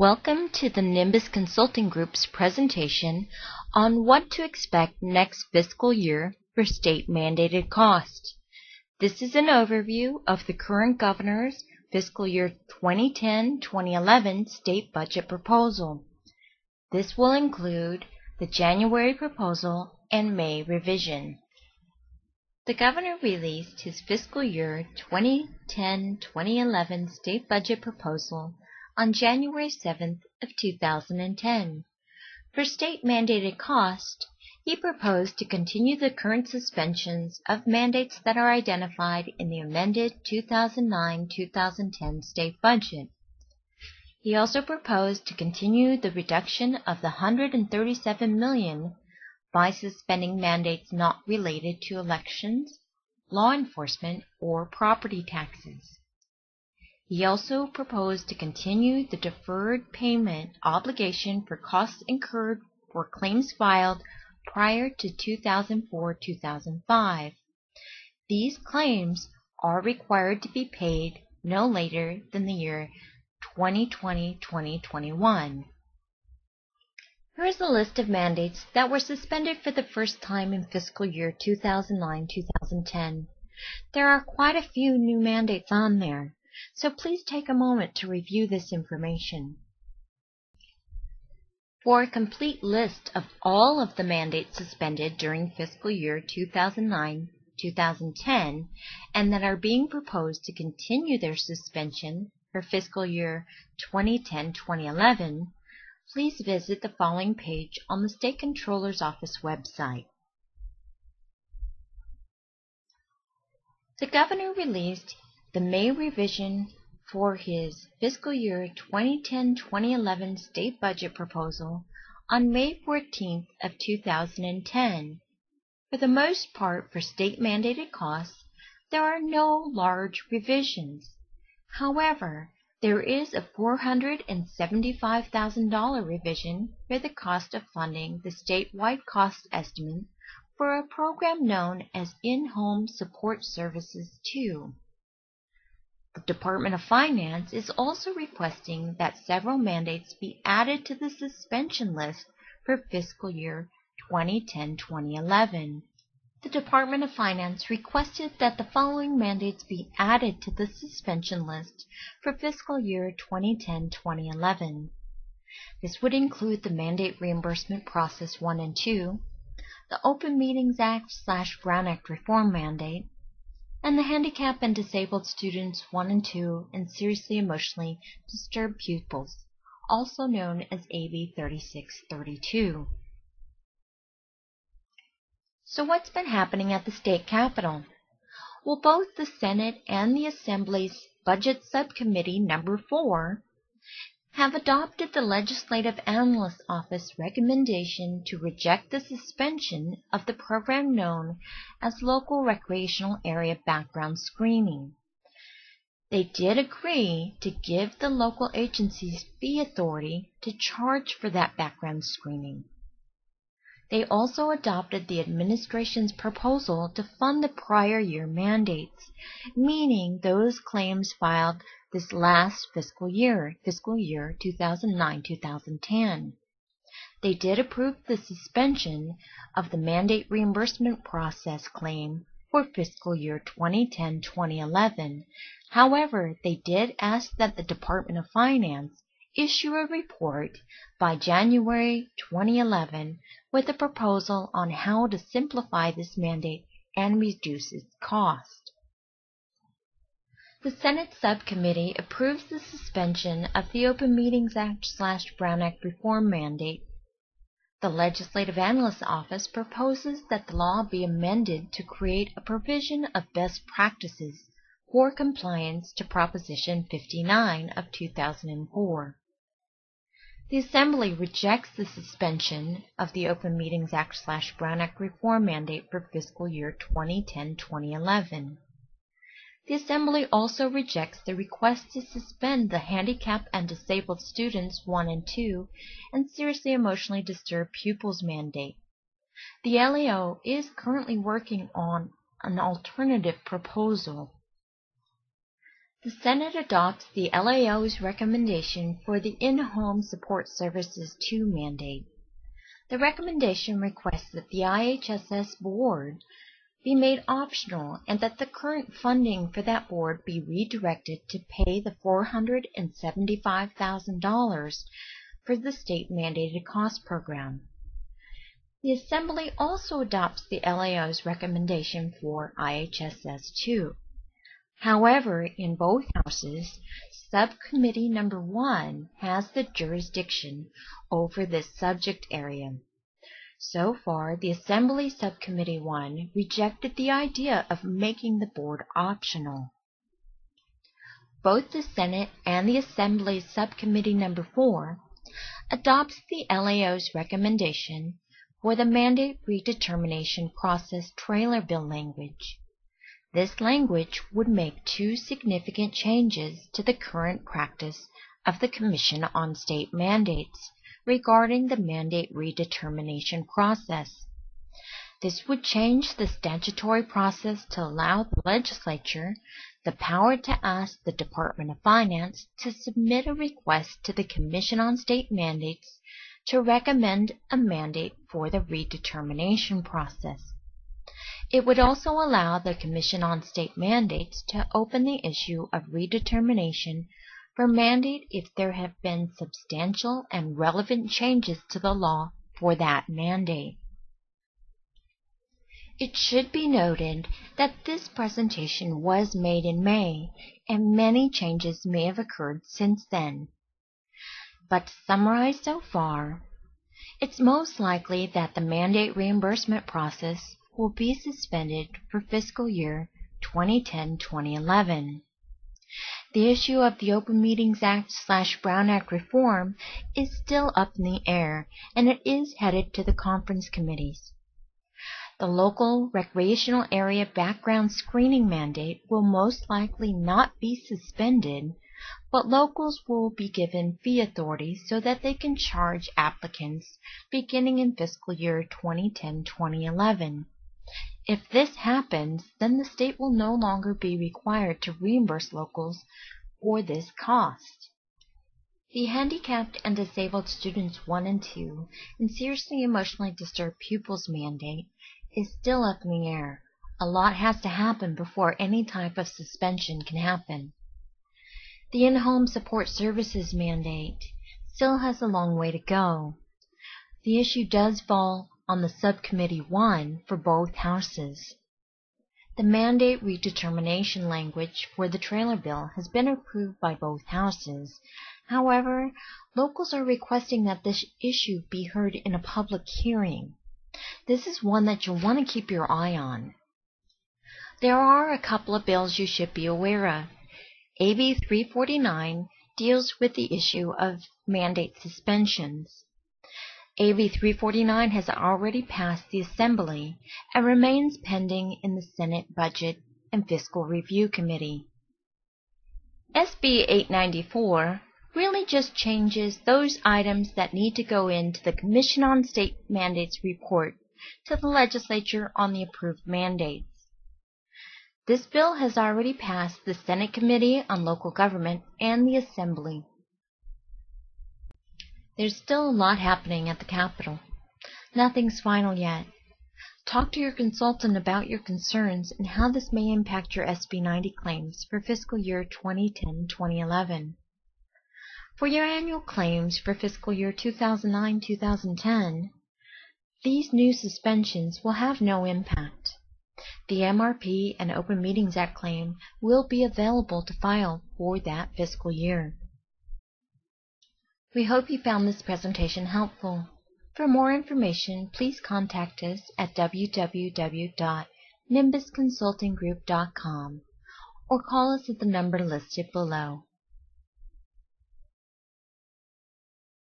Welcome to the Nimbus Consulting Group's presentation on what to expect next fiscal year for state-mandated costs. This is an overview of the current governor's fiscal year 2010-2011 state budget proposal. This will include the January proposal and May revision. The governor released his fiscal year 2010-2011 state budget proposal on January 7th of 2010. For state-mandated cost, he proposed to continue the current suspensions of mandates that are identified in the amended 2009-2010 state budget. He also proposed to continue the reduction of the $137 million by suspending mandates not related to elections, law enforcement, or property taxes. He also proposed to continue the deferred payment obligation for costs incurred for claims filed prior to 2004-2005. These claims are required to be paid no later than the year 2020-2021. Here is a list of mandates that were suspended for the first time in fiscal year 2009-2010. There are quite a few new mandates on there, so please take a moment to review this information. For a complete list of all of the mandates suspended during fiscal year 2009-2010 and that are being proposed to continue their suspension for fiscal year 2010-2011, please visit the following page on the State Controller's Office website. The governor released the May revision for his fiscal year 2010-2011 state budget proposal on May 14th of 2010. For the most part, for state-mandated costs, there are no large revisions. However, there is a $475,000 revision for the cost of funding the statewide cost estimate for a program known as In-Home Support Services 2. The Department of Finance is also requesting that several mandates be added to the suspension list for fiscal year 2010-2011. The Department of Finance requested that the following mandates be added to the suspension list for fiscal year 2010-2011. This would include the Mandate Reimbursement Process 1 and 2, the Open Meetings Act/Brown Act Reform Mandate, and the Handicap and Disabled Students 1 and 2 and Seriously Emotionally Disturbed Pupils, also known as AB 3632. So what's been happening at the state capitol? Well, both the Senate and the Assembly's Budget Subcommittee number 4 have adopted the Legislative Analyst's Office recommendation to reject the suspension of the program known as Local Recreational Area Background Screening. They did agree to give the local agencies fee authority to charge for that background screening. They also adopted the administration's proposal to fund the prior year mandates, meaning those claims filed this last fiscal year 2009-2010. They did approve the suspension of the mandate reimbursement process claim for fiscal year 2010-2011. However, they did ask that the Department of Finance issue a report by January 2011 with a proposal on how to simplify this mandate and reduce its cost. The Senate Subcommittee approves the suspension of the Open Meetings Act/Brown Act Reform Mandate. The Legislative Analyst's Office proposes that the law be amended to create a provision of best practices for compliance to Proposition 59 of 2004. The Assembly rejects the suspension of the Open Meetings Act/Brown Act Reform Mandate for fiscal year 2010-2011. The Assembly also rejects the request to suspend the Handicap and Disabled Students 1 and 2 and Seriously Emotionally Disturbed Pupils mandate. The LEO is currently working on an alternative proposal. The Senate adopts the LAO's recommendation for the In-Home Support Services 2 mandate. The recommendation requests that the IHSS board be made optional and that the current funding for that board be redirected to pay the $475,000 for the state-mandated cost program. The Assembly also adopts the LAO's recommendation for IHSS 2. However, in both houses, Subcommittee Number 1 has the jurisdiction over this subject area. So far, the Assembly Subcommittee 1 rejected the idea of making the board optional. Both the Senate and the Assembly Subcommittee Number 4 adopts the LAO's recommendation for the mandate redetermination process trailer bill language. This language would make two significant changes to the current practice of the Commission on State Mandates regarding the mandate redetermination process. This would change the statutory process to allow the legislature the power to ask the Department of Finance to submit a request to the Commission on State Mandates to recommend a mandate for the redetermination process. It would also allow the Commission on State Mandates to open the issue of redetermination for mandate if there have been substantial and relevant changes to the law for that mandate. It should be noted that this presentation was made in May, and many changes may have occurred since then. But to summarize so far, it's most likely that the mandate reimbursement process will be suspended for fiscal year 2010-2011. The issue of the Open Meetings Act/Brown Act reform is still up in the air, and it is headed to the conference committees. The local recreational area background screening mandate will most likely not be suspended, but locals will be given fee authority so that they can charge applicants beginning in fiscal year 2010-2011. If this happens, then the state will no longer be required to reimburse locals for this cost. The Handicapped and Disabled Students 1 and 2 and Seriously Emotionally Disturbed Pupils mandate is still up in the air. A lot has to happen before any type of suspension can happen. The In-Home Support Services mandate still has a long way to go. The issue does fall on the Subcommittee 1 for both houses. The mandate redetermination language for the trailer bill has been approved by both houses. However, locals are requesting that this issue be heard in a public hearing. This is one that you'll want to keep your eye on. There are a couple of bills you should be aware of. AB 349 deals with the issue of mandate suspensions. AB 349 has already passed the Assembly and remains pending in the Senate Budget and Fiscal Review Committee. SB 894 really just changes those items that need to go into the Commission on State Mandates report to the legislature on the approved mandates. This bill has already passed the Senate Committee on Local Government and the Assembly. There's still a lot happening at the Capitol. Nothing's final yet. Talk to your consultant about your concerns and how this may impact your SB 90 claims for fiscal year 2010-2011. For your annual claims for fiscal year 2009-2010, these new suspensions will have no impact. The MRP and Open Meetings Act claim will be available to file for that fiscal year. We hope you found this presentation helpful. For more information, please contact us at www.nimbusconsultinggroup.com or call us at the number listed below.